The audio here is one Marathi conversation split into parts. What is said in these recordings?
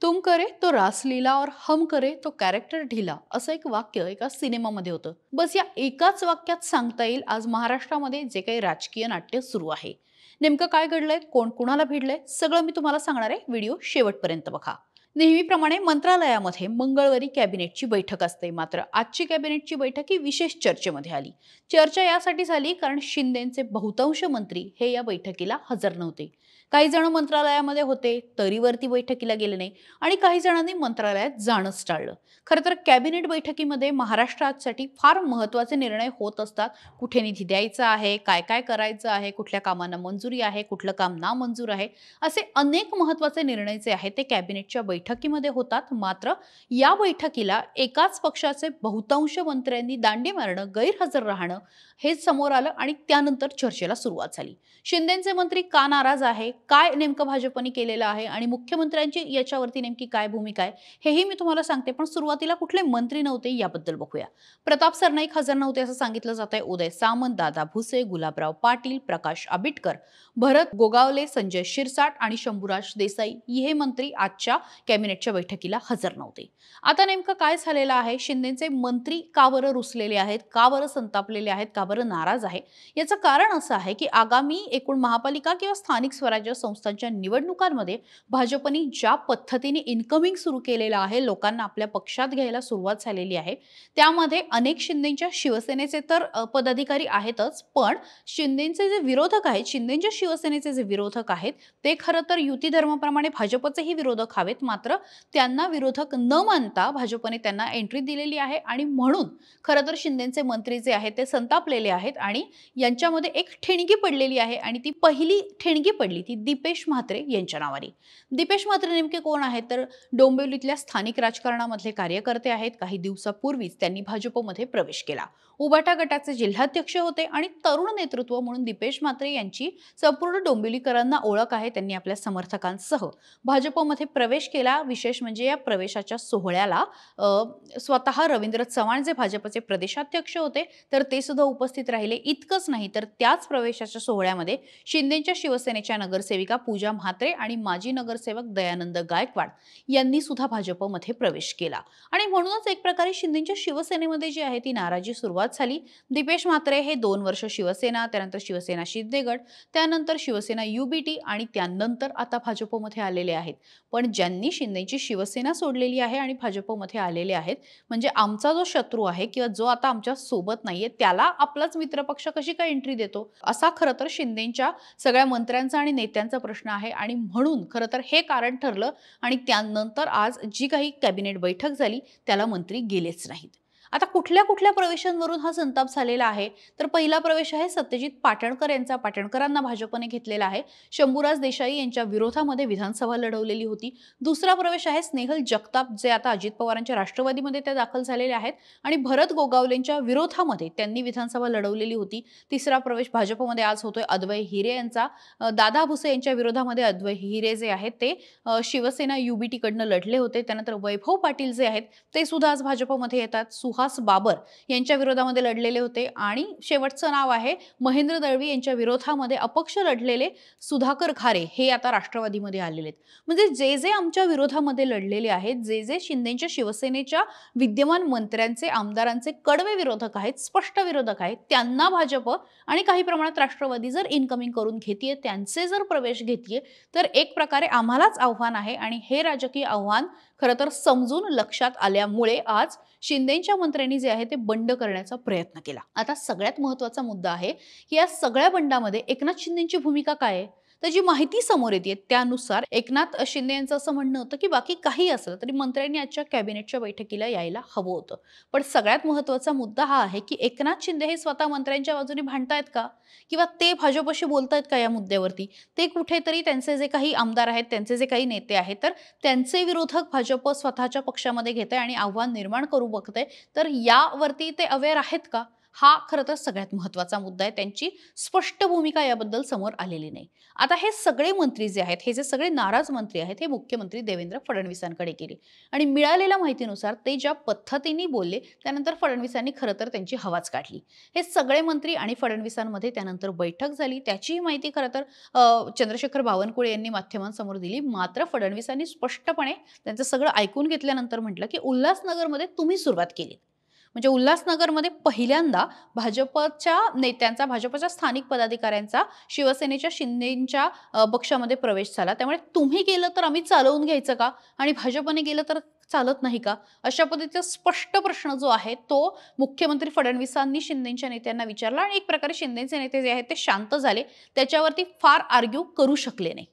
तुम करे तो रासलीला और हम करे तो कॅरेक्टर ढिला असं एक वाक्य एका सिनेमामध्ये होतं। बस या एकाच वाक्यात सांगता येईल आज महाराष्ट्रामध्ये जे काही राजकीय नाट्य सुरू आहे। नेमकं काय घडलंय, कोण कुणाला भिडलंय, सगळं मी तुम्हाला सांगणार आहे। व्हिडिओ शेवटपर्यंत बघा। नेहमीप्रमाणे मंत्रालयामध्ये मंगळवारी कॅबिनेटची बैठक असते, मात्र आजची कॅबिनेटची बैठक ही विशेष चर्चेमध्ये आली। चर्चा यासाठी झाली कारण शिंदेचे बहुतांश मंत्री हे या बैठकीला हजर नव्हते। काही जण मंत्रालयामध्ये होते तरी वरती बैठकीला गेले नाही आणि काही जणांनी मंत्रालयात जाणंच टाळलं। खरं तर कॅबिनेट बैठकीमध्ये महाराष्ट्रासाठी फार महत्त्वाचे निर्णय होत असतात। कुठे निधी द्यायचा आहे, काय काय करायचं आहे, कुठल्या कामांना मंजुरी आहे, कुठलं काम नामंजूर आहे, असे अनेक महत्त्वाचे निर्णय जे आहेत ते कॅबिनेटच्या बैठकीमध्ये होतात। मात्र या बैठकीला एकाच पक्षाचे बहुतांश मंत्र्यांनी दांडी मारणं, गैरहजर राहणं हेच समोर आलं आणि त्यानंतर चर्चेला सुरुवात झाली। शिंदेचे मंत्री का नाराज आहे, काय नेमकं भाजपने केलेलं आहे आणि मुख्यमंत्र्यांची याच्यावरती नेमकी काय भूमिका आहे हेही मी तुम्हाला सांगते। पण सुरुवातीला कुठले मंत्री नव्हते याबद्दल बघूया। प्रताप सरनाईक हजर नव्हते असं सांगितलं जातंय। उदय सामंत, दादा भुसे, गुलाबराव पाटील, प्रकाश आंबेडकर, भरत गोगावले, संजय शिरसाट आणि शंभूराज देसाई हे मंत्री आजच्या कॅबिनेटच्या बैठकीला हजर नव्हते। आता नेमकं काय झालेलं आहे, शिंदेचे मंत्री का बरं रुसलेले आहेत, का बरं संतापलेले आहेत, का बरं नाराज आहे, याचं कारण असं आहे की आगामी एकूण महापालिका किंवा स्थानिक स्वराज्य संस्थांच्या निवडणुकांमध्ये भाजपने ज्या पद्धतीने इन्कमिंग सुरू केलेलं आहे, लोकांना आपल्या पक्षात घ्यायला सुरुवात झालेली आहे, त्यामध्ये अनेक शिंदेच्या शिवसेनेचे तर पदाधिकारी आहेतच, पण शिंदेचे जे विरोधक आहेत, शिंदेच्या शिवसेनेचे जे विरोधक आहेत ते खरं तर युती धर्माप्रमाणे भाजपचेही विरोधक हवेत, मात्र त्यांना विरोधक न मानता भाजपने त्यांना एंट्री दिलेली आहे आणि म्हणून खरं तर शिंदेचे मंत्री जे आहेत ते संतापलेले आहेत आणि यांच्यामध्ये एक ठिणगी पडलेली आहे आणि ती पहिली ठिणगी पडली ती दीपेश म्हात्रे यांच्या नावाने। दीपेश म्हात्रे नेमके कोण आहेत तर डोंबिवलीतल्या स्थानिक राजकारणामधले कार्यकर्ते आहेत। काही दिवसापूर्वीच त्यांनी भाजपमध्ये प्रवेश केला। उबाटा गटाचे जिल्हाध्यक्ष होते आणि तरुण नेतृत्व म्हणून दीपेश म्हात्रे यांची संपूर्ण डोंबिवलीकरांना ओळख आहे। त्यांनी आपल्या समर्थकांसह भाजपमध्ये प्रवेश केला। विशेष म्हणजे या प्रवेशाच्या सोहळ्याला स्वतः रवींद्र चव्हाण जे भाजपचे प्रदेशाध्यक्ष होते तर ते सुद्धा उपस्थित राहिले। इतकंच नाही तर त्याच प्रवेशाच्या सोहळ्यामध्ये शिंदेच्या शिवसेनेच्या नगरसेविका पूजा म्हात्रे आणि माजी नगरसेवक दयानंद गायकवाड यांनी सुद्धा भाजपमध्ये प्रवेश केला आणि म्हणूनच एक प्रकारे शिंदेच्या शिवसेनेमध्ये जी आहे ती नाराजी सुरुवात झाली। दीपेश म्हात्रे हे 2 वर्ष शिवसेना, त्यानंतर शिवसेना शिंदे गट, त्यानंतर शिवसेना युबीटी आणि त्यानंतर आता भाजपमध्ये आलेले आहेत। पण ज्यांनी शिंदेची शिवसेना सोडलेली आहे आणि भाजपमध्ये आलेले आहेत म्हणजे आमचा जो शत्रू आहे किंवा जो आता आमच्या सोबत नाहीये त्याला आपलाच मित्रपक्ष कशी काय एंट्री देतो, असा खरं तर शिंदेच्या सगळ्या मंत्र्यांचा आणि नेत्यांचा प्रश्न आहे आणि म्हणून खरं तर हे कारण ठरलं आणि त्यानंतर आज जी काही कॅबिनेट बैठक झाली त्याला मंत्री गेलेच नाहीत। आता कुठल्या कुठल्या प्रवेशांवरून हा संताप झालेला आहे तर पहिला प्रवेश आहे सत्यजित पाटणकर यांचा। पाटणकरांना भाजपने घेतलेला आहे। शंभूराज देसाई यांच्या विरोधामध्ये विधानसभा लढवलेली होती। दुसरा प्रवेश आहे स्नेहल जगताप जे आता अजित पवारांच्या राष्ट्रवादीमध्ये ते दाखल झालेले आहेत आणि भरत गोगावलेंच्या विरोधामध्ये त्यांनी विधानसभा लढवलेली होती। तिसरा प्रवेश भाजपमध्ये आज होतोय अद्वै हिरे यांचा। दादा भुसे यांच्या विरोधामध्ये अद्वै हिरे जे आहेत ते शिवसेना युबीटी कडनं लढले होते। त्यानंतर वैभव पाटील जे आहेत ते सुद्धा आज भाजपमध्ये येतात। सुहास बाबर यांच्या विरोधामध्ये लढलेले होते आणि शेवटचं नाव आहे महेंद्र दळवी यांच्या विरोधामध्ये अपक्ष लढलेले सुधाकर खारे हे आता राष्ट्रवादीमध्ये आलेले आहेत। म्हणजे जे जे आमच्या विरोधामध्ये लढलेले आहेत, जे जे शिंदेच्या शिवसेनेच्या विद्यमान मंत्र्यांचे आमदारांचे कडवे विरोधक आहेत, स्पष्ट विरोधक आहेत, त्यांना भाजप आणि काही प्रमाणात राष्ट्रवादी जर इनकमिंग करून घेतीये, त्यांचे जर प्रवेश घेतीये तर एक प्रकारे आम्हालाच आव्हान आहे आणि हे राजकीय आव्हान खरं तर समजून लक्षात आल्यामुळे आज शिंदेच्या मंत्र्यांनी जे आहे ते बंड करण्याचा प्रयत्न केला। आता सगळ्यात महत्त्वाचा मुद्दा आहे की या सगळ्या बंडामध्ये एकनाथ शिंदेची भूमिका काय आहे तर जी माहिती समोर येते त्यानुसार एकनाथ शिंदे यांचं असं म्हणणं होतं की बाकी काही असलं तरी मंत्र्यांनी आजच्या कॅबिनेटच्या बैठकीला यायला हवं होतं। पण सगळ्यात महत्त्वाचा मुद्दा हा आहे की एकनाथ शिंदे हे स्वतः मंत्र्यांच्या बाजूने भांडतायत का किंवा ते भाजपशी बोलतायत का या मुद्द्यावरती। ते कुठेतरी त्यांचे जे काही आमदार आहेत, त्यांचे जे काही नेते आहेत तर त्यांचे विरोधक भाजप स्वतःच्या पक्षामध्ये घेते आणि आव्हान निर्माण करू बघते, तर यावरती ते अवेअर आहेत का हा खरं तर सगळ्यात महत्त्वाचा मुद्दा आहे. त्यांची स्पष्ट भूमिका याबद्दल समोर आलेली नाही. आता हे सगळे मंत्री जे आहेत, हे जे सगळे नाराज मंत्री आहेत, हे मुख्यमंत्री देवेंद्र फडणवीसांकडे गेले आणि मिळालेल्या माहितीनुसार ते ज्या पद्धतीने बोलले, त्यानंतर फडणवीसांनी खरं तर त्यांची हवाच काढली. हे सगळे मंत्री आणि फडणवीसांमध्ये त्यानंतर बैठक झाली. त्याचीही माहिती खरं तर चंद्रशेखर बावनकुळे यांनी माध्यमांसमोर दिली. मात्र फडणवीसांनी स्पष्टपणे त्यांचं सगळं ऐकून घेतल्यानंतर म्हटलं, की उल्हासनगरमध्ये तुम्ही सुरुवात केली. म्हणजे उल्हासनगरमध्ये पहिल्यांदा भाजपच्या नेत्यांचा, भाजपच्या स्थानिक पदाधिकाऱ्यांचा शिवसेनेच्या शिंदेंच्या पक्षामध्ये प्रवेश झाला. त्यामुळे तुम्ही केलं तर आम्ही चालवून घ्यायचं का? आणि भाजपने गेलं तर चालत नाही का? अशा पद्धतीचा स्पष्ट प्रश्न जो आहे तो मुख्यमंत्री फडणवीसांनी शिंदेच्या नेत्यांना विचारला आणि एक प्रकारे शिंदेचे नेते जे आहेत ते शांत झाले. त्याच्यावरती फार आर्ग्यू करू शकले नाही.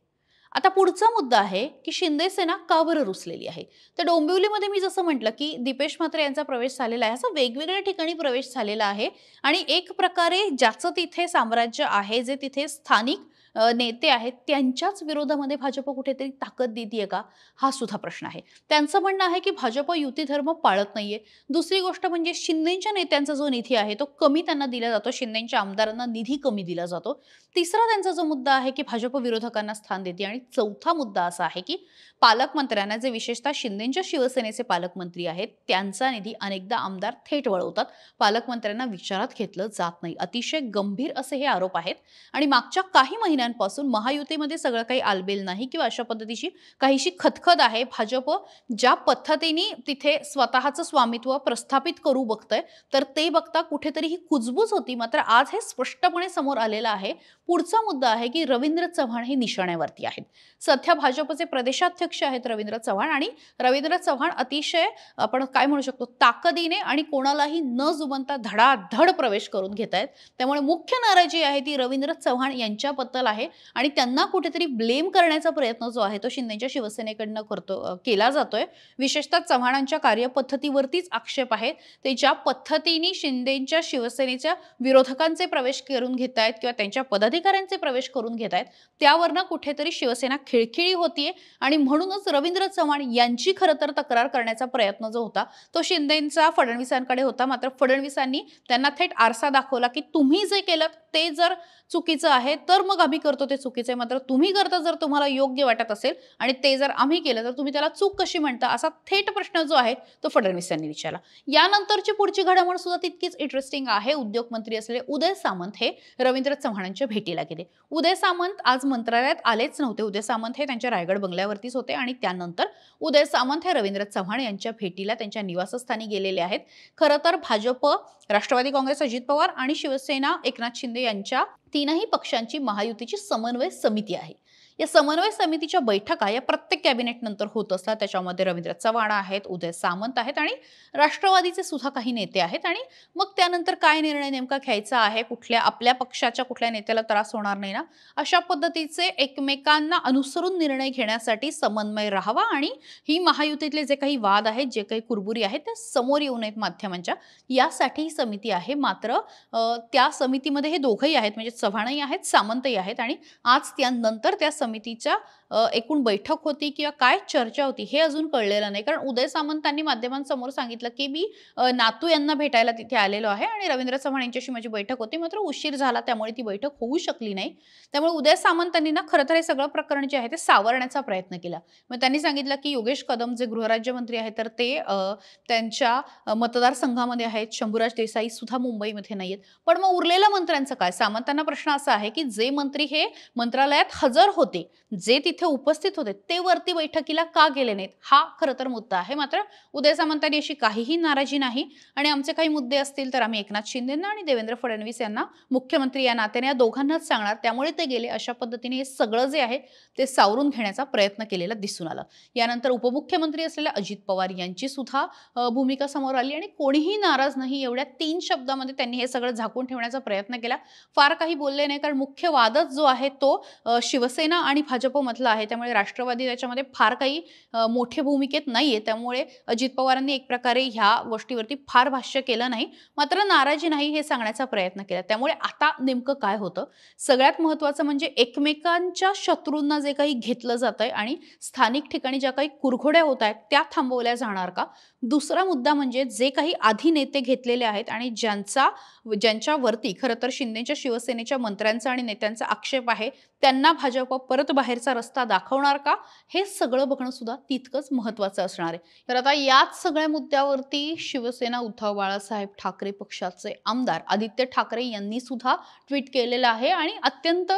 आता पुढचा मुद्दा आहे, की शिंदे सेना का बरं रुसलेली आहे? तर डोंबिवलीमध्ये मी जसं म्हटलं, की दीपेश म्हात्रे यांचा प्रवेश झालेला आहे. असा वेगवेगळ्या ठिकाणी प्रवेश झालेला आहे आणि एक प्रकारे ज्याचं तिथे साम्राज्य आहे, जे तिथे स्थानिक नेते आहेत, त्यांच्याच विरोधामध्ये भाजप कुठेतरी ताकद देतीये का? हा सुद्धा प्रश्न आहे. त्यांचं म्हणणं आहे, की भाजप युती धर्म पाळत नाहीये. दुसरी गोष्ट म्हणजे शिंदेच्या नेत्यांचा जो निधी आहे, तो कमी त्यांना दिला जातो. शिंदेच्या आमदारांना निधी कमी दिला जातो. तिसरा त्यांचा जो मुद्दा आहे, की भाजप विरोधकांना स्थान देते आणि चौथा मुद्दा असा आहे, की पालकमंत्र्यांना, जे विशेषतः शिंदेच्या शिवसेनेचे पालकमंत्री आहेत, त्यांचा निधी अनेकदा आमदार थेट वळवतात. पालकमंत्र्यांना विचारात घेतलं जात नाही. अतिशय गंभीर असे हे आरोप आहेत आणि मागच्या काही महिन्यांपासून महायुतीमध्ये सगळं काही आलबेल नाही किंवा अशा पद्धतीची काहीशी खदखद आहे. भाजप ज्या पद्धतीने तिथे स्वतःचं स्वामित्व प्रस्थापित करू बघतंय, तर ते बघता कुठेतरी ही कुजबूज होती. मात्र आज हे स्पष्टपणे समोर आलेलं आहे. पुढचा मुद्दा आहे, की रवींद्र चव्हाण हे निशाण्यावरती आहेत. सध्या भाजपचे प्रदेशाध्यक्ष आहेत रवींद्र चव्हाण आणि रवींद्र चव्हाण अतिशय आपण काय म्हणू शकतो, ताकदीने आणि कोणालाही न जुमानता धडाधड प्रवेश करून घेत आहेत. त्यामुळे मुख्य नाराजी आहे ती रवींद्र चव्हाण यांच्याबद्दल आहे आणि त्यांना कुठेतरी ब्लेम करण्याचा प्रयत्न जो आहे तो शिंदेच्या शिवसेनेकडनं केला जातोय. विशेषतः चव्हाणांच्या कार्यपद्धतीवरतीच आक्षेप आहे. ते ज्या पद्धतीने शिंदेच्या शिवसेनेच्या विरोधकांचे प्रवेश करून घेत आहेत किंवा त्यांच्या पदाधिकाऱ्यांचे प्रवेश करून घेत आहेत, त्यावरनं कुठेतरी शिवसेना खिळखिळी होतीये आणि म्हणूनच रवींद्र चव्हाण यांची खरं तर तक्रार करण्याचा प्रयत्न जो होता तो शिंदेंचा फडणवीसांकडे होता. मात्र फडणवीसांनी त्यांना थेट आरसा दाखवला, की तुम्ही जे केलं ते जर चुकीचं आहे तर मग आम्ही करतो ते चुकीचं आहे. मात्र तुम्ही करता जर तुम्हाला योग्य वाटत असेल आणि ते जर आम्ही केलं तर तुम्ही त्याला चूक कशी म्हणता, असा थेट प्रश्न जो आहे तो फडणवीसांनी विचारला. यानंतरची पुढची घडामोड सुद्धा तितकीच इंटरेस्टिंग आहे. उद्योगमंत्री असलेले उदय सामंत हे रवींद्र चव्हाणांच्या भेटीला गेले. उदय सामंत आज मंत्रालयात आलेच नव्हते. उदय सामंत हे त्यांच्या रायगड बंगल्यावरतीच होते आणि त्यानंतर उदय सामंत हे रवींद्र चव्हाण यांच्या भेटीला त्यांच्या निवासस्थानी गेलेले आहेत. खरं तर भाजप, राष्ट्रवादी काँग्रेस अजित पवार आणि शिवसेना एकनाथ शिंदे यांच्या तीनही पक्षांची महायुतीची समन्वय समिती आहे. या समन्वय समितीच्या बैठका या प्रत्येक कॅबिनेट नंतर होत असतात. त्याच्यामध्ये रवींद्र चव्हाण आहेत, उदय सामंत आहेत आणि राष्ट्रवादीचे सुद्धा काही नेते आहेत आणि मग त्यानंतर काय निर्णय नेमका घ्यायचा आहे, कुठल्या आपल्या पक्षाच्या कुठल्या नेत्याला त्रास होणार नाही ना, अशा पद्धतीचे एकमेकांना अनुसरून निर्णय घेण्यासाठी समन्वय राहावा आणि ही महायुतीतले जे काही वाद आहेत, जे काही कुरबुरी आहेत त्या समोर येऊ नयेत माध्यमांच्या, यासाठी ही समिती आहे. मात्र त्या समितीमध्ये हे दोघंही आहेत, म्हणजे चव्हाणही आहेत, सामंतही आहेत आणि आज त्यानंतर त्या समितीच्या एकूण बैठक होती किंवा काय चर्चा होती हे अजून कळलेलं नाही. कारण उदय सामंतांनी माध्यमांसमोर सांगितलं, की मी नातू यांना भेटायला तिथे आलेलो आहे आणि रवींद्र चव्हाण यांच्याशी माझी बैठक होती, मात्र उशीर झाला त्यामुळे ती बैठक होऊ शकली नाही. त्यामुळे उदय सामंतांनी ना खरं तर हे सगळं प्रकरण जे आहे ते सावरण्याचा प्रयत्न केला. मग त्यांनी सांगितलं, की योगेश कदम जे गृहराज्यमंत्री आहेत तर ते त्यांच्या मतदारसंघामध्ये आहेत. शंभूराज देसाई सुद्धा मुंबईमध्ये नाहीयेत. पण मग उरलेल्या मंत्र्यांचं काय? सामंतांना प्रश्न असा आहे, की जे मंत्री हे मंत्रालयात हजर होते, जे तिथे उपस्थित होते, ते वरती बैठकीला का गेले नाहीत? हा खरं तर मुद्दा आहे. मात्र उदय सामंतांनी अशी काहीही नाराजी नाही आणि आमचे काही मुद्दे असतील तर आम्ही एकनाथ शिंदेंना आणि देवेंद्र फडणवीस यांना मुख्यमंत्री या नात्याने या दोघांनाच सांगणार, त्यामुळे ते गेले. अशा पद्धतीने हे सगळं जे आहे ते सावरून घेण्याचा प्रयत्न केलेला दिसून आला. यानंतर उपमुख्यमंत्री असलेल्या अजित पवार यांची सुद्धा भूमिका समोर आली आणि कोणीही नाराज नाही, एवढ्या 3 शब्दामध्ये त्यांनी हे सगळं झाकून ठेवण्याचा प्रयत्न केला. फार काही बोलले नाही, कारण मुख्य वादच जो आहे तो शिवसेना आणि भाजपमधला आहे, त्यामुळे राष्ट्रवादी त्याच्यामध्ये फार काही मोठ्या भूमिकेत नाहीये. त्यामुळे अजित पवारांनी एक प्रकारे ह्या गोष्टीवरती फार भाष्य केलं नाही, मात्र नाराजी नाही हे सांगण्याचा प्रयत्न केला. त्यामुळे आता नेमकं काय होतं, सगळ्यात महत्त्वाचं म्हणजे एकमेकांच्या शत्रूंना जे काही घेतलं जातंय आणि स्थानिक ठिकाणी ज्या काही कुरघोड्या होत आहेत त्या थांबवल्या जाणार का? दुसरा मुद्दा म्हणजे जे काही आधी नेते घेतलेले आहेत आणि ज्यांच्यावरती खरं तर शिंदेच्या शिवसेनेच्या मंत्र्यांचा आणि नेत्यांचा आक्षेप आहे, त्यांना भाजप परत बाहेरचा रस्ता दाखवणार का? हे सगळं बघणं सुद्धा तितकंच महत्त्वाचं असणार आहे. तर आता याच सगळ्या मुद्द्यावरती शिवसेना उद्धव बाळासाहेब ठाकरे पक्षाचे आमदार आदित्य ठाकरे यांनी सुद्धा ट्विट केलेलं आहे आणि अत्यंत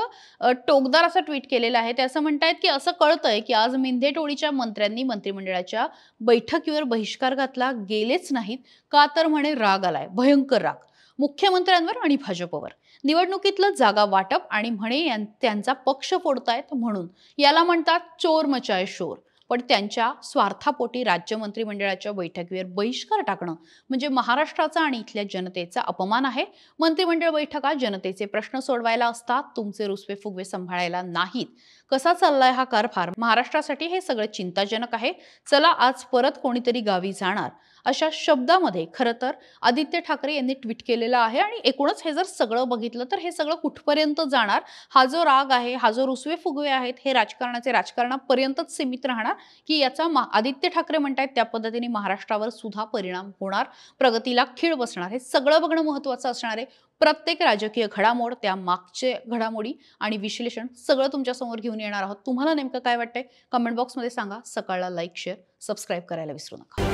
टोकदार असं ट्विट केलेलं आहे. ते असं म्हणतायत की असं कळतंय की आज मिंधे टोळीच्या मंत्र्यांनी मंत्रिमंडळाच्या बैठकीवर बहिष्कार घातला, गेलेच नाहीत का? तर म्हणे राग आलाय, भयंकर राग मुख्यमंत्र्यांवर आणि भाजपवर. निवडणुकीतलं जागा वाटप आणि म्हणे त्यांचा पक्ष फोडतायत म्हणून याला म्हणतात चोर मचाये शोर. पण त्यांच्या स्वार्थापोटी राज्य मंत्रिमंडळाच्या बैठकीवर बहिष्कार टाकणं म्हणजे महाराष्ट्राचा आणि इथल्या जनतेचा अपमान आहे. मंत्रिमंडळ बैठका जनतेचे प्रश्न सोडवायला असतात, तुमचे रुसवे फुगवे सांभाळायला नाहीत. कसा चाललाय हा कारभार? महाराष्ट्रासाठी हे सगळं चिंताजनक आहे. चला आज परत कोणीतरी गावी जाणार, अशा शब्दामध्ये खरं तर आदित्य ठाकरे यांनी ट्विट केलेलं आहे. आणि एकूणच हे जर सगळं बघितलं तर हे सगळं कुठपर्यंत जाणार? हा जो राग आहे, हा जो रुसवे फुगवे आहेत, हे राजकारणापर्यंतच सीमित राहणार की याचा आदित्य ठाकरे म्हणतायत त्या पद्धतीने महाराष्ट्रावर सुद्धा परिणाम होणार, प्रगतीला खीळ बसणार? हे सगळं बघणं महत्त्वाचं असणार आहे. प्रत्येक राजकीय घडामोड, त्या मागचे घडामोडी आणि विश्लेषण सगळं तुमच्या समोर घेऊन येणार आहोत. तुम्हाला नेमकं काय वाटतंय कमेंट बॉक्समध्ये सांगा. सकाळला लाईक, शेअर, सबस्क्राईब करायला विसरू नका.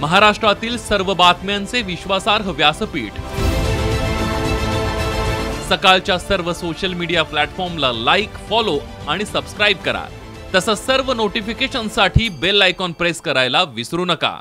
महाराष्ट्रातील सर्व बातम्यांचे विश्वासार्ह व्यासपीठ सकाळच्या सर्व सोशल मीडिया प्लॅटफॉर्मला लाईक, फॉलो आणि सबस्क्राईब करा. तसंच सर्व नोटिफिकेशनसाठी बेल आयकॉन प्रेस करायला विसरू नका.